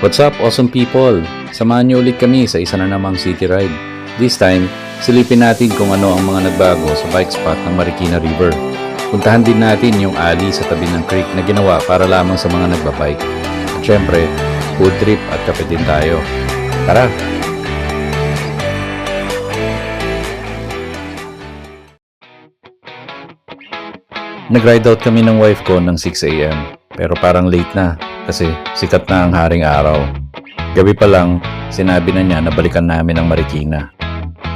What's up, awesome people? Samahan niyo ulit kami sa isa na namang city ride. This time, silipin natin kung ano ang mga nagbago sa bike spot ng Marikina River. Puntahan din natin yung alley sa tabi ng creek na ginawa para lamang sa mga nagbabike. At syempre, food trip at kape din tayo. Tara! Nag-ride out kami ng wife ko ng 6 AM. Pero parang late na kasi sikat na ang haring araw. Gabi pa lang, sinabi na niya na balikan namin ang Marikina.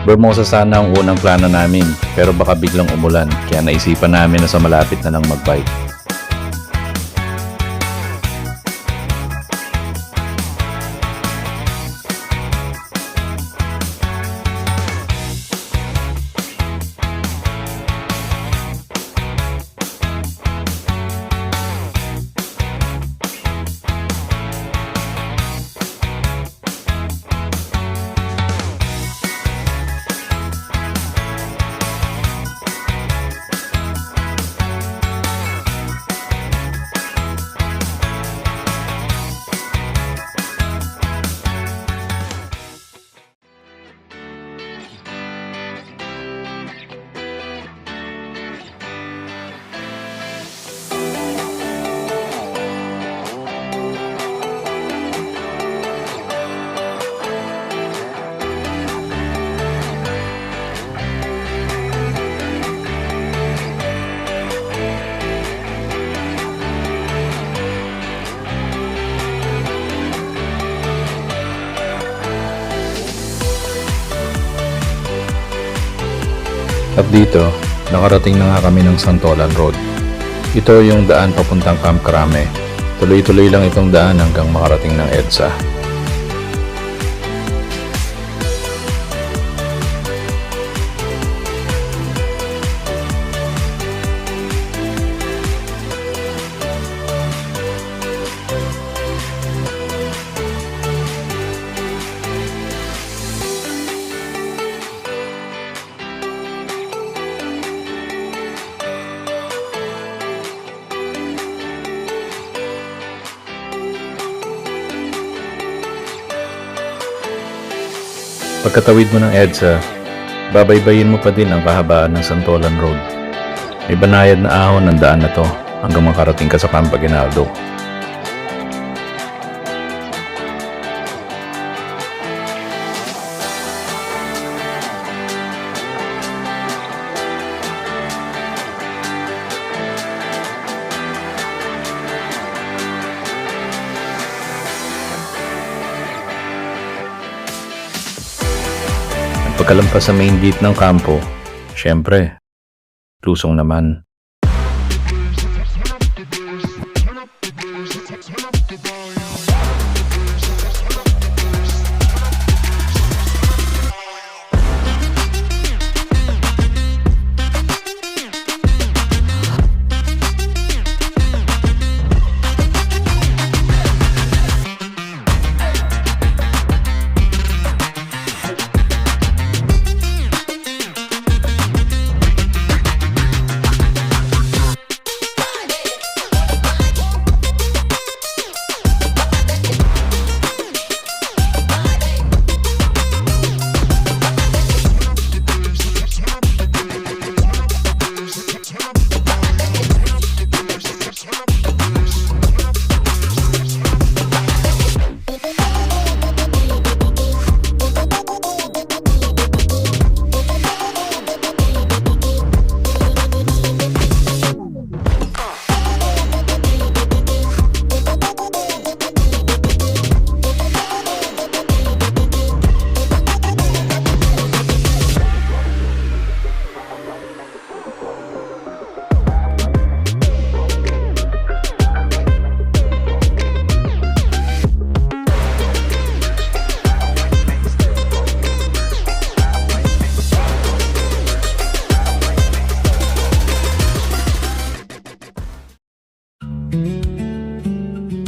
Bermosa sana ang unang plano namin pero baka biglang umulan kaya naisipan namin na sa malapit na lang magbike. At dito, nakarating na nga kami ng Santolan Road. Ito yung daan papuntang Camp Crame. Tuloy-tuloy lang itong daan hanggang makarating ng EDSA. Pagkatawid mo ng EDSA, babaybayin mo pa din ang kahabaan ng Santolan Road. May banayad na ahon ng daan na to hanggang makarating ka sa Camp Aguinaldo. Pagkalampas sa main gate ng kampo, syempre, lusong naman.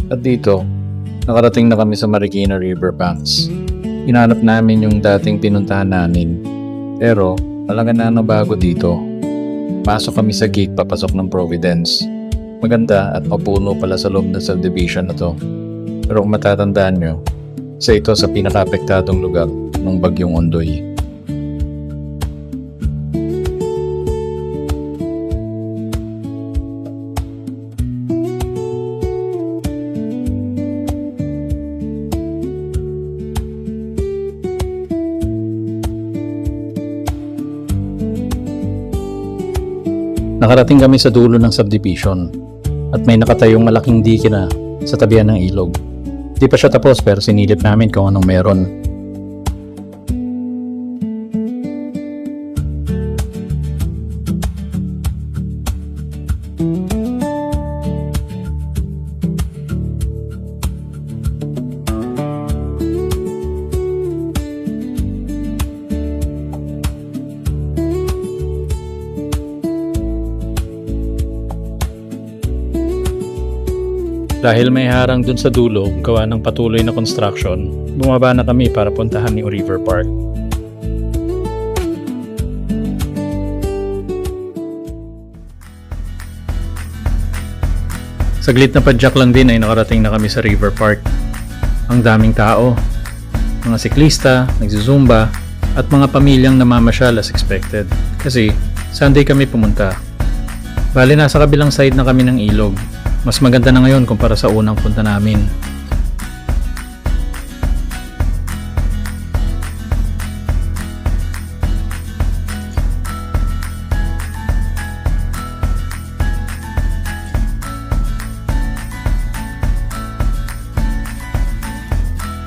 At dito, nakarating na kami sa Marikina River Banks. Hinanap namin yung dating pinuntahan namin. Pero, talagang bago dito. Pasok kami sa gate papasok ng Providence. Maganda at mapuno pala sa loob ng subdivision na to. Pero kung matatandaan nyo, isa ito sa pinaka-apektadong lugar ng Bagyong Ondoy. Nakarating kami sa dulo ng subdivision at may nakatayong malaking dike na sa tabihan ng ilog. Di pa siya tapos pero sinilip namin kung anong meron. Dahil may harang dun sa dulo, gawa ng patuloy na construction, bumaba na kami para puntahan yung River Park. Saglit na padyak lang din ay nakarating na kami sa River Park. Ang daming tao, mga siklista, nagzuzumba, at mga pamilyang namamasyal as expected. Kasi Sunday kami pumunta. Bali nasa kabilang side na kami ng ilog. Mas maganda na ngayon kumpara sa unang punta namin.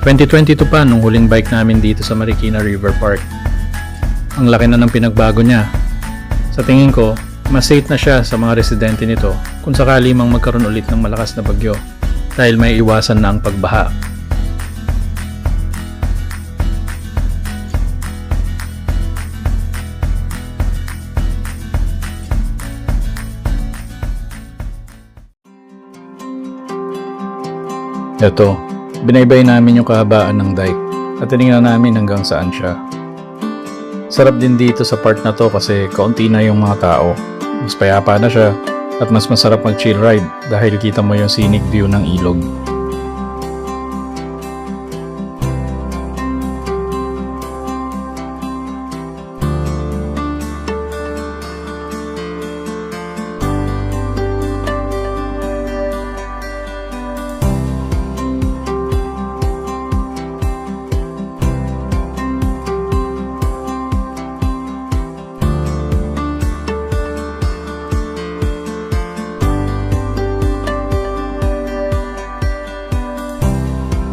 ...2022 pa nung huling bike namin dito sa Marikina River Park. Ang laki na ng pinagbago niya. Sa tingin ko, mas safe na siya sa mga residente nito kung sakali mang magkaroon ulit ng malakas na bagyo dahil may iwasan na ang pagbaha. Ito, binaybay namin yung kahabaan ng dike at tinignan namin hanggang saan siya. Sarap din dito sa part na to kasi kaunti na yung mga tao. Mas payapa na siya at mas masarap mag-chill ride dahil kita mo yung scenic view ng ilog.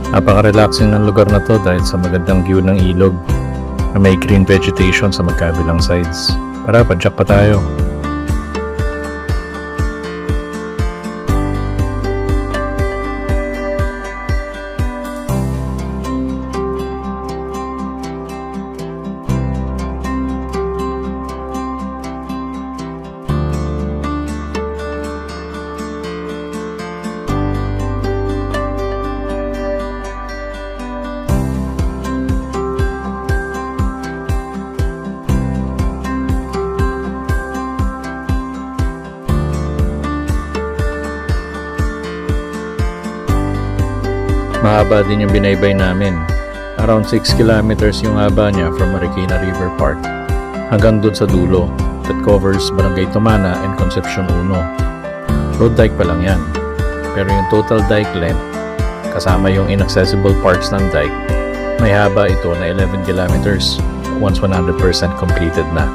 Napaka-relaxing ng lugar na to dahil sa magandang view ng ilog na may green vegetation sa magkabilang sides. Tara, padyak pa tayo. Mahaba din yung binaybay namin. Around 6 kilometers yung haba niya from Marikina River Park hanggang dun sa dulo that covers Barangay Tumana and Concepcion 1. Road dike pa lang yan. Pero yung total dike length, kasama yung inaccessible parts ng dike, may haba ito na 11 kilometers once 100% completed na.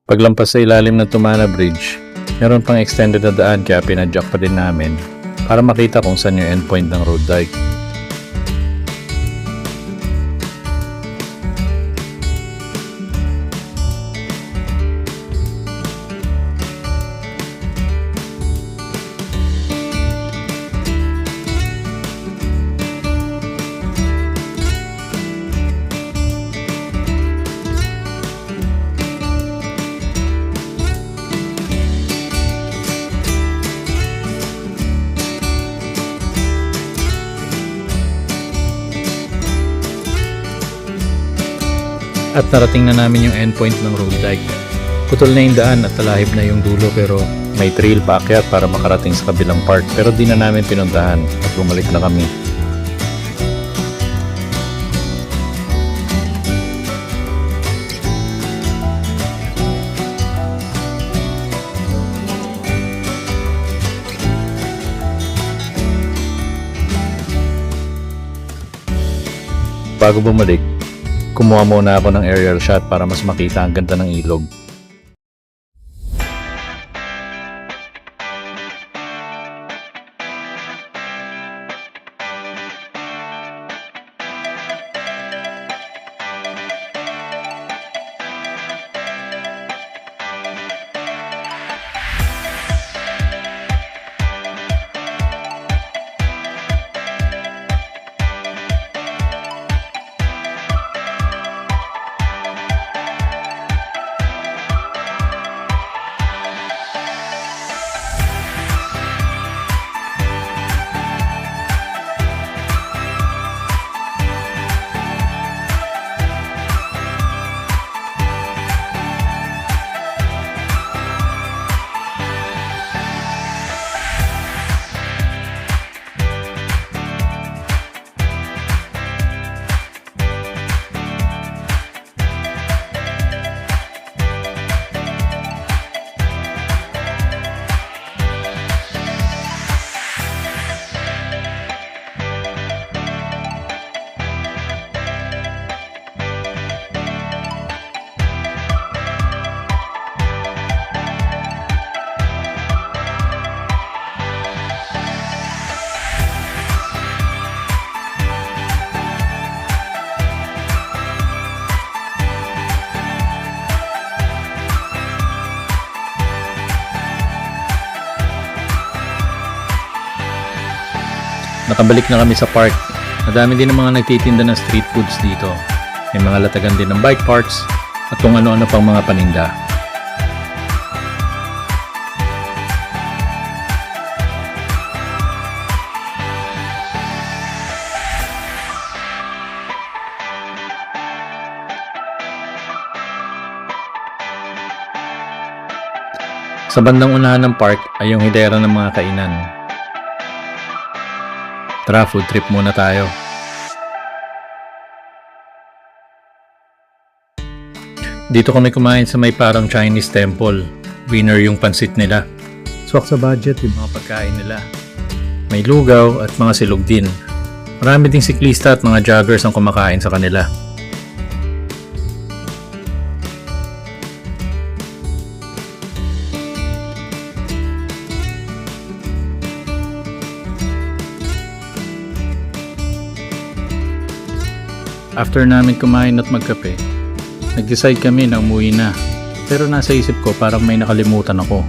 Paglampas sa ilalim ng Tumana Bridge, meron pang extended na daan kaya pinadyak pa din namin para makita kung saan yung endpoint ng road dike. At narating na namin yung endpoint ng road dike. Putol na yung daan at talahib na yung dulo pero May trail paakyat para makarating sa kabilang part pero di na namin pinuntahan at bumalik na kami. Bago bumalik, kumuha muna ako ng aerial shot para mas makita ang ganda ng ilog. Nakabalik na kami sa park. Madami din ng mga nagtitinda ng street foods dito. May mga latagan din ng bike parts at kung ano-ano pang mga paninda. Sa bandang unahan ng park ay yung hidera ng mga kainan. Tara, food trip muna tayo. Dito kami kumain sa may parang Chinese temple. Winner yung pansit nila. Swak sa budget yung mga pagkain nila. May lugaw at mga silog din. Marami ding siklista at mga joggers ang kumakain sa kanila. After namin kumain at magkape, nag-decide kami na umuwi na. Pero nasa isip ko parang may nakalimutan ako.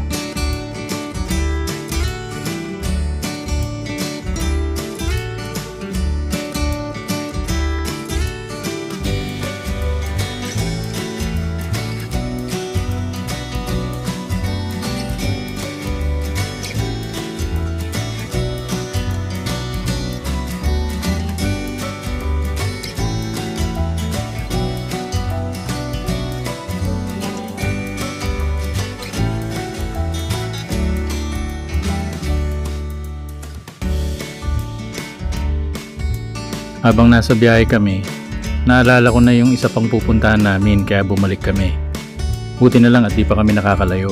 Habang nasa biyahe kami, naalala ko na yung isa pang pupuntahan namin kaya bumalik kami. Buti na lang at di pa kami nakakalayo.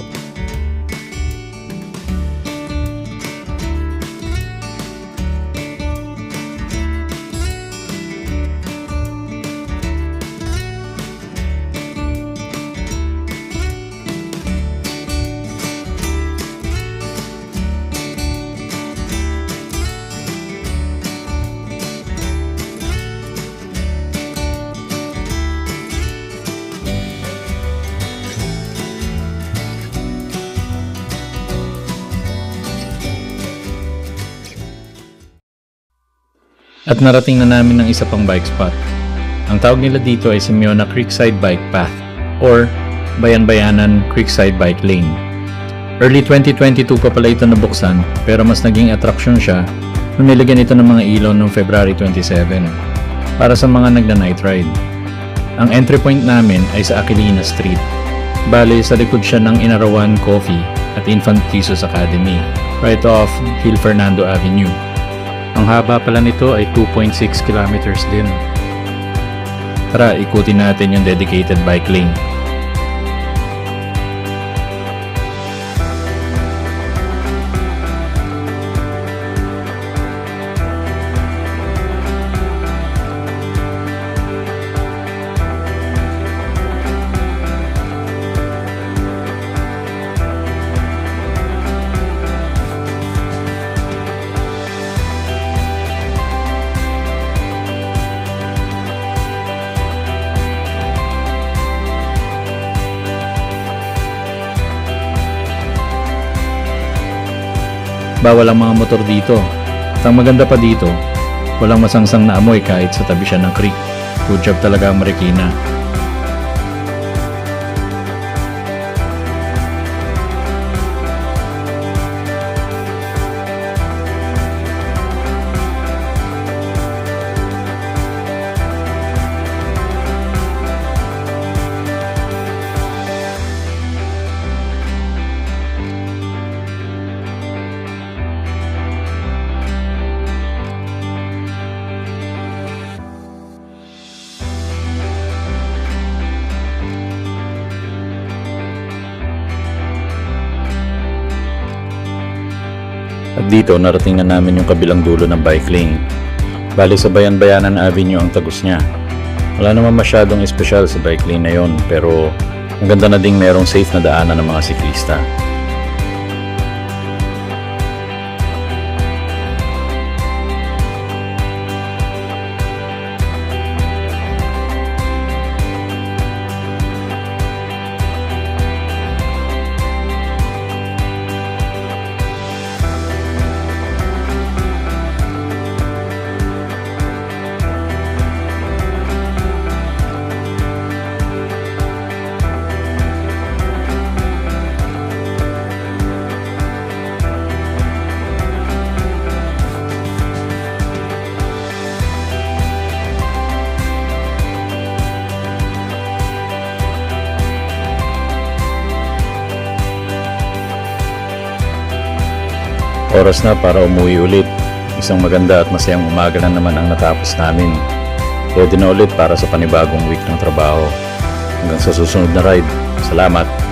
At narating na namin ang isa pang bike spot. Ang tawag nila dito ay Simeona Creekside Bike Path or Bayan-Bayanan Creekside Bike Lane. Early 2022 pa pala ito nabuksan pero mas naging attraction siya nung nilagyan ito ng mga ilaw noong February 27 para sa mga nagna-night ride. Ang entry point namin ay sa Aquilina Street. Bale, sa likod siya ng Inarawan Coffee at Infant Jesus Academy, right off Gil Fernando Avenue. Ang haba pala nito ay 2.6 kilometers din. Tara, ikutin natin yung dedicated bike lane. Bawal ang mga motor dito. At ang maganda pa dito, walang masangsang na amoy kahit sa tabi siya ng creek. Good job talaga ang Marikina. At dito narating na namin yung kabilang dulo ng bike lane. Bali sa Bayan-Bayanan Avenue ang tagos niya. Wala naman masyadong espesyal sa bike lane na yon, pero ang ganda na ding merong safe na daanan ng mga siklista. Oras na para umuwi ulit. Isang maganda at masayang umaga na naman ang natapos namin. Ready na ulit para sa panibagong week ng trabaho. Hanggang sa susunod na ride. Salamat!